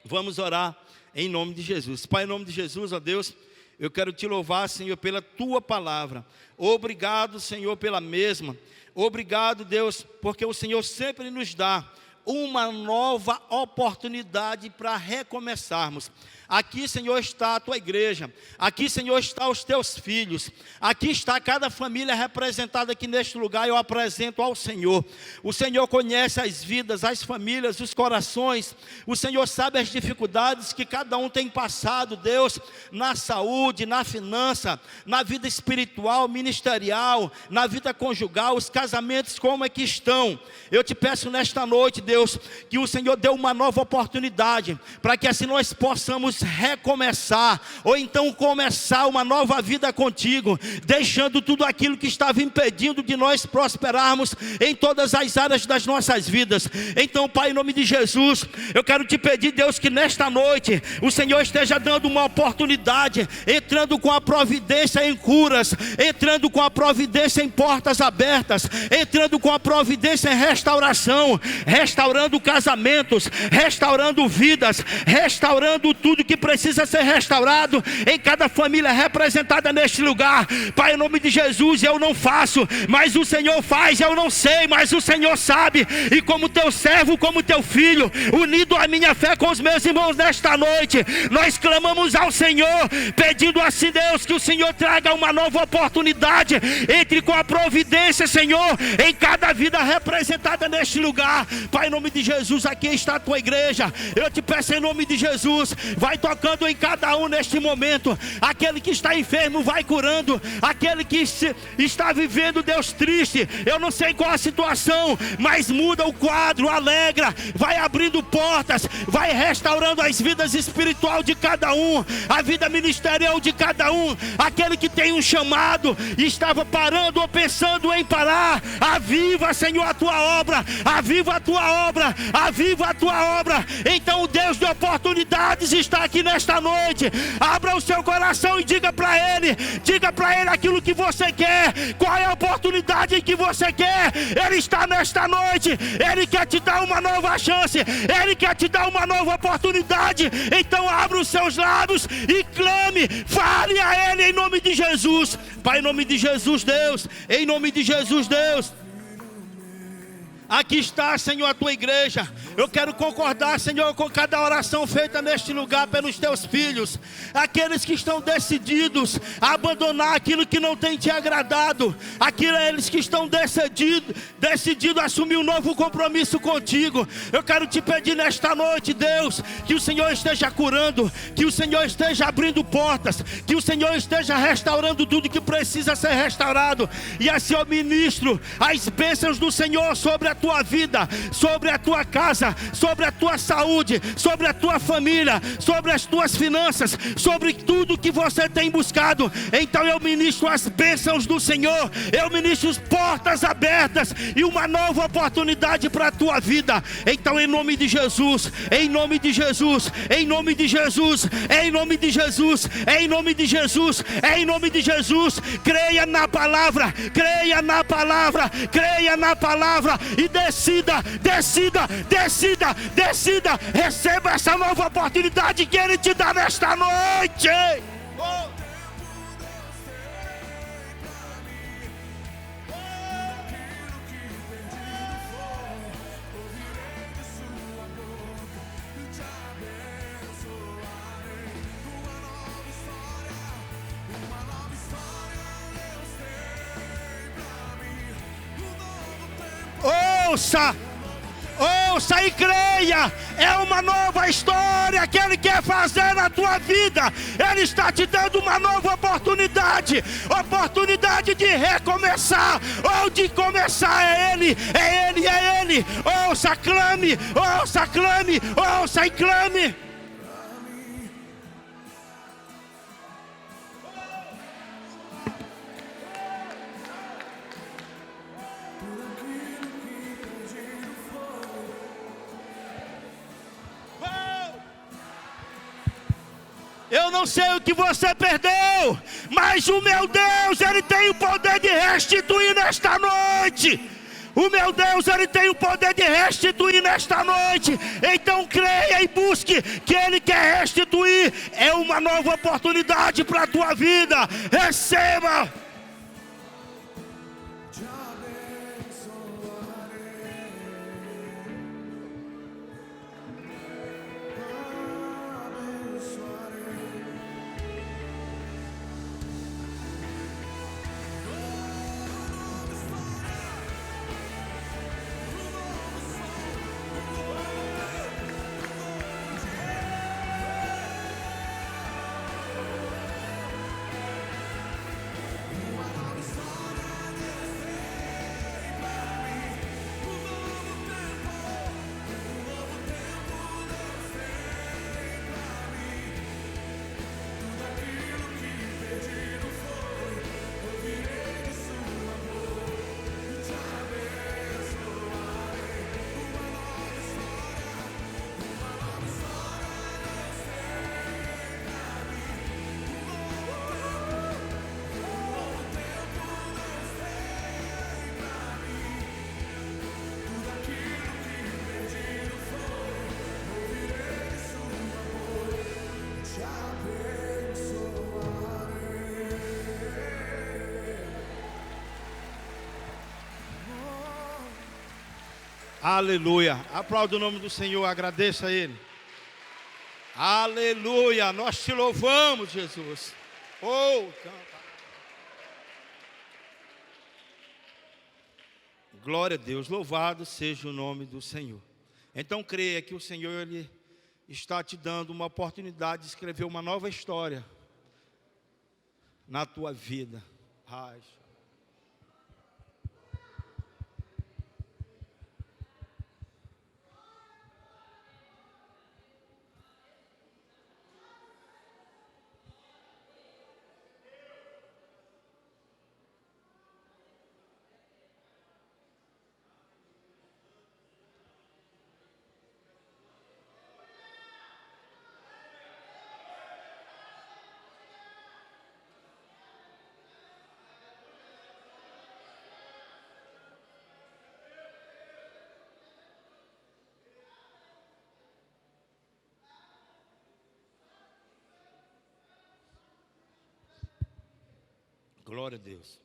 Vamos orar em nome de Jesus. Pai, em nome de Jesus, ó Deus, eu quero te louvar, Senhor, pela tua palavra. Obrigado, Senhor, pela mesma. Obrigado, Deus, porque o Senhor sempre nos dá uma nova oportunidade para recomeçarmos. Aqui, Senhor, está a tua igreja. Aqui, Senhor, está os teus filhos. Aqui está cada família representada aqui neste lugar. Eu apresento ao Senhor. O Senhor conhece as vidas, as famílias, os corações. O Senhor sabe as dificuldades que cada um tem passado, Deus, na saúde, na finança, na vida espiritual, ministerial, na vida conjugal, os casamentos como é que estão. Eu te peço nesta noite, Deus, que o Senhor dê uma nova oportunidade, para que assim nós possamos recomeçar, ou então começar uma nova vida contigo, deixando tudo aquilo que estava impedindo de nós prosperarmos em todas as áreas das nossas vidas. Então, Pai, em nome de Jesus, eu quero te pedir, Deus, que nesta noite o Senhor esteja dando uma oportunidade, entrando com a providência em curas, entrando com a providência em portas abertas, entrando com a providência em restauração, restaurando casamentos, restaurando vidas, restaurando tudo que precisa ser restaurado em cada família representada neste lugar. Pai, em nome de Jesus, eu não faço, mas o Senhor faz. Eu não sei, mas o Senhor sabe. E como teu servo, como teu filho, unido à minha fé com os meus irmãos nesta noite, nós clamamos ao Senhor, pedindo assim, Deus, que o Senhor traga uma nova oportunidade. Entre com a providência, Senhor, em cada vida representada neste lugar. Pai, em nome de Jesus, aqui está a tua igreja. Eu te peço em nome de Jesus, vai tocando em cada um neste momento. Aquele que está enfermo, vai curando. Aquele que está vivendo, Deus, triste, eu não sei qual a situação, mas muda o quadro, alegra, vai abrindo portas, vai restaurando as vidas espiritual de cada um, a vida ministerial de cada um. Aquele que tem um chamado e estava parando ou pensando em parar, aviva, Senhor, a tua obra, aviva a tua obra, aviva a tua obra. Então o Deus de oportunidades está aqui nesta noite. Abra o seu coração e diga para Ele aquilo que você quer. Qual é a oportunidade que você quer? Ele está nesta noite. Ele quer te dar uma nova chance, Ele quer te dar uma nova oportunidade. Então abra os seus lábios e clame, fale a Ele em nome de Jesus. Pai, em nome de Jesus, Deus, em nome de Jesus, Deus, aqui está, Senhor, a tua igreja. Eu quero concordar, Senhor, com cada oração feita neste lugar pelos teus filhos. Aqueles que estão decididos a abandonar aquilo que não tem te agradado. Aqueles que estão decididos a assumir um novo compromisso contigo. Eu quero te pedir nesta noite, Deus, que o Senhor esteja curando, que o Senhor esteja abrindo portas, que o Senhor esteja restaurando tudo que precisa ser restaurado. E assim eu ministro as bênçãos do Senhor sobre a tua vida, sobre a tua casa, sobre a tua saúde, sobre a tua família, sobre as tuas finanças, sobre tudo que você tem buscado. Então eu ministro as bênçãos do Senhor, eu ministro as portas abertas e uma nova oportunidade para a tua vida. Então em nome de Jesus, em nome de Jesus, em nome de Jesus, em nome de Jesus, em nome de Jesus, em nome de Jesus, creia na palavra, creia na palavra, creia na palavra e decida, receba essa nova oportunidade que Ele te dá nesta noite. Ouça e creia. É uma nova história que Ele quer fazer na tua vida. Ele está te dando uma nova oportunidade de recomeçar ou de começar. É Ele, é Ele, é Ele. Ouça, clame, ouça, clame, ouça e clame. Eu não sei o que você perdeu, mas o meu Deus, Ele tem o poder de restituir nesta noite. O meu Deus, Ele tem o poder de restituir nesta noite. Então creia e busque que Ele quer restituir. É uma nova oportunidade para a tua vida. Receba. Aleluia. Aplauda o nome do Senhor, agradeça a Ele. Aleluia. Nós te louvamos, Jesus. Oh, canta. Glória a Deus, louvado seja o nome do Senhor. Então creia que o Senhor Ele está te dando uma oportunidade de escrever uma nova história na tua vida. Ai. Glória a Deus.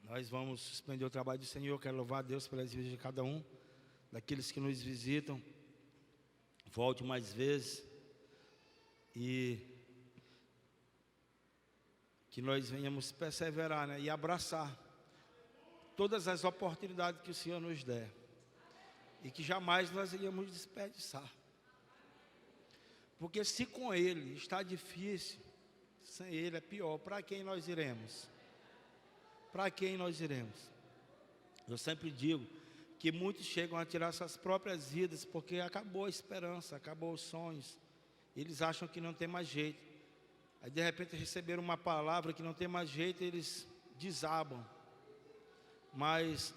Nós vamos suspender o trabalho do Senhor. Quero louvar a Deus pelas vidas de cada um, daqueles que nos visitam. Volte mais vezes. E que nós venhamos perseverar, né, e abraçar todas as oportunidades que o Senhor nos der. E que jamais nós iremos desperdiçar. Porque se com Ele está difícil, sem Ele é pior. Para quem nós iremos? Para quem nós iremos? Eu sempre digo que muitos chegam a tirar suas próprias vidas porque acabou a esperança, acabou os sonhos. Eles acham que não tem mais jeito. Aí de repente receberam uma palavra que não tem mais jeito, eles desabam. Mas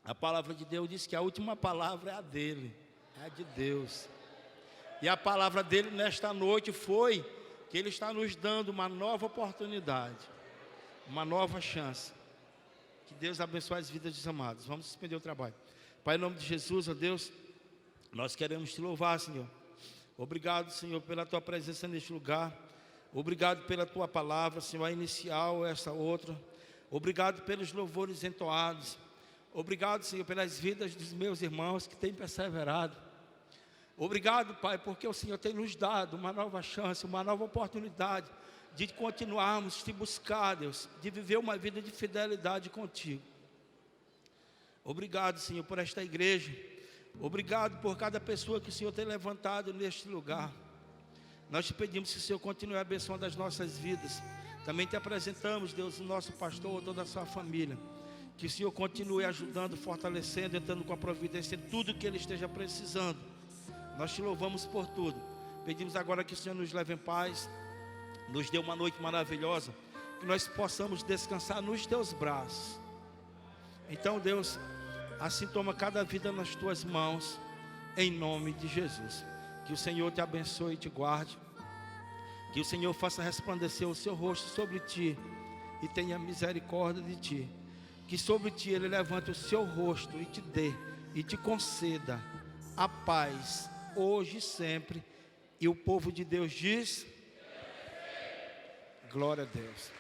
a palavra de Deus diz que a última palavra é a dele, é a de Deus. E a palavra dele nesta noite foi que Ele está nos dando uma nova oportunidade, uma nova chance. Que Deus abençoe as vidas dos amados. Vamos suspender o trabalho. Pai, em nome de Jesus, ó Deus, nós queremos te louvar, Senhor. Obrigado, Senhor, pela tua presença neste lugar. Obrigado pela tua palavra, Senhor, a inicial, essa outra. Obrigado pelos louvores entoados. Obrigado, Senhor, pelas vidas dos meus irmãos que têm perseverado. Obrigado, Pai, porque o Senhor tem nos dado uma nova chance, uma nova oportunidade de continuarmos te buscar, Deus, de viver uma vida de fidelidade contigo. Obrigado, Senhor, por esta igreja. Obrigado por cada pessoa que o Senhor tem levantado neste lugar. Nós te pedimos que o Senhor continue abençoando as nossas vidas. Também te apresentamos, Deus, o nosso pastor, toda a sua família. Que o Senhor continue ajudando, fortalecendo, entrando com a providência em tudo que ele esteja precisando. Nós te louvamos por tudo. Pedimos agora que o Senhor nos leve em paz, nos dê uma noite maravilhosa, que nós possamos descansar nos teus braços. Então, Deus, assim toma cada vida nas tuas mãos, em nome de Jesus. Que o Senhor te abençoe e te guarde. Que o Senhor faça resplandecer o seu rosto sobre ti e tenha misericórdia de ti. Que sobre ti Ele levante o seu rosto e te dê e te conceda a paz, hoje e sempre. E o povo de Deus diz: glória a Deus.